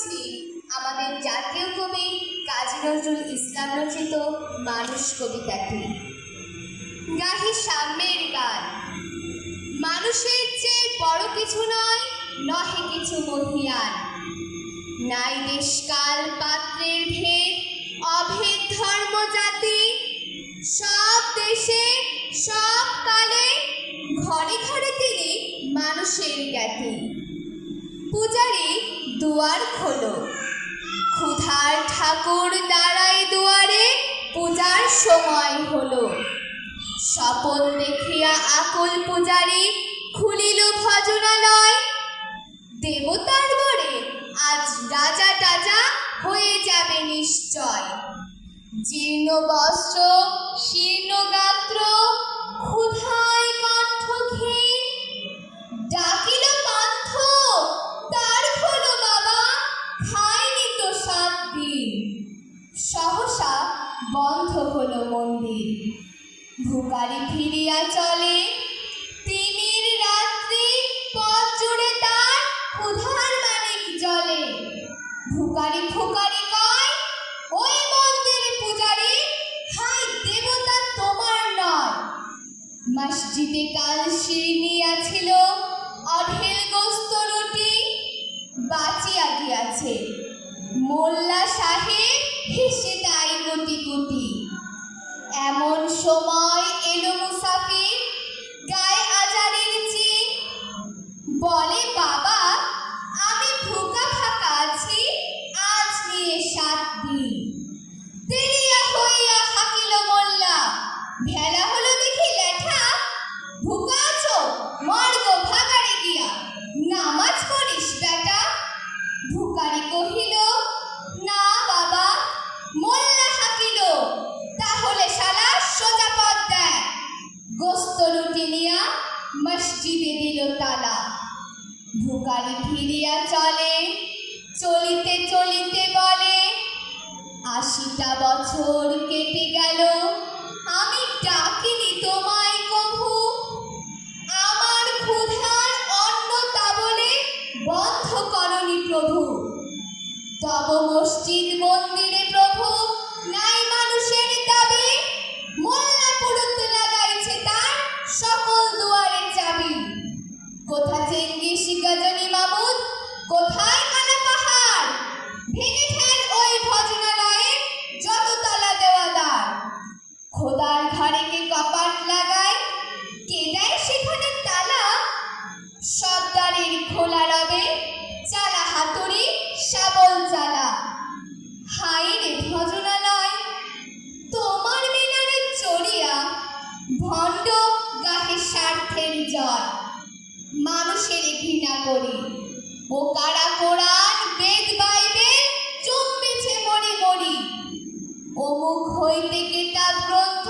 পড়ছি আমাদের জাতীয় কবি কাজী নজরুল ইসলাম রচিত মানুষ কবিতাটি। গাহি সাম্যের গান। মানুষের চেয়ে বড় কিছু নয়, নহে কিছু মহিয়ান। নাই দেশ কাল পাত্রের ভেদ, অভেদ ধর্ম জাতি। সব দেশে সব কালে ঘরে ঘরে তিনি মানুষের জ্ঞাতি। পূজারি দুয়ার খোলো, ক্ষুধার ঠাকুর দাঁড়ায় দুয়ারে, পূজার সময় হলো। স্বপন দেখিয়া আকুল পূজারি খুলিল ভজনালয়। দেবতার ঘরে আজ রাজা টাজা হয়ে যাবে নিশ্চয়। জীর্ণ বস্ত্র শীর্ণ গাত্র, ক্ষুধায় কণ্ঠহীন। ডাকিল পান্থ, দ্বার খোলো বাবা, খায়নি তো 7 দিন। সহসা বন্ধ হলো মন্দির। ভিখারি ফিরিয়া চলে, তিমির রাত্রি পথ জুড়ে তার ক্ষুধার মানিক জ্বলে। ভিখারি ফুকারি কয়, ওই মন্দিরে পূজারি, হাই দেবতা তোমার নয়। মসজিদে কাল শিরনিয়া ছিল, অঢেল গোস্ত রুটি বাঁচিয়া গিয়াছে। মোল্লা সাহেব হেসে তাই গুটি গুটি। এমন সময় এলো মুসাফির, গায়ে আজারের চিন। বলে বাবা, আমি ভুকা ফাঁকা আছি, আজ নিয়ে 7 দিন। তেরিয়া হইয়া হাকিল মোল্লা, ভেলা হলো দেখি লেঠা। ভুকা আছো, মর্গ ভাগাড়ে গিয়া নামাজ পড়িস বেটা। ভিখারি কহিল, না বাবা। মোল্লা হাকিল, তাহলে শালা সোজা পথ দেয়। গোস্ত রুটি নিয়া মসজিদে দিল তালা। ভিখারি ফিরিয়া চলে, চলিতে চলিতে বলে, 80টা বছর কেটে গেল, আমি ডাকিনি তোমায় কভু। আমার ক্ষুধার অন্ন তা বলে বন্ধ করনি প্রভু। তব মসজিদ মন্দিরে প্রভু নাই মানুষের দাবি। মোল্লা পুরুত লাগাইছে তার সকল দুয়ারে চাবি। কোথা চেঙ্গিস গজনী মামুদ, কোথায় কানা পাহাড়। ভেঙে ফেল ওই ভজনালয়ের যত তালা দেওয়া দ্বার। খোদার ঘরে কে কপাট লাগায়, কে দেয় সেখানে তালা। সর্দারের খোলা রবে, চালা হাতুড়ি শাবল চালা। হায় রে ভজনালয়, তোমার মিনারে চড়িয়া ভণ্ড গাহে স্বার্থের জয়। মানুষের ঘৃণা করি, বোকারা কোরআন বেদ বাইবেল চুম্বিছে মরি মরি। অমুক হইতে কিতাব গ্রন্থ,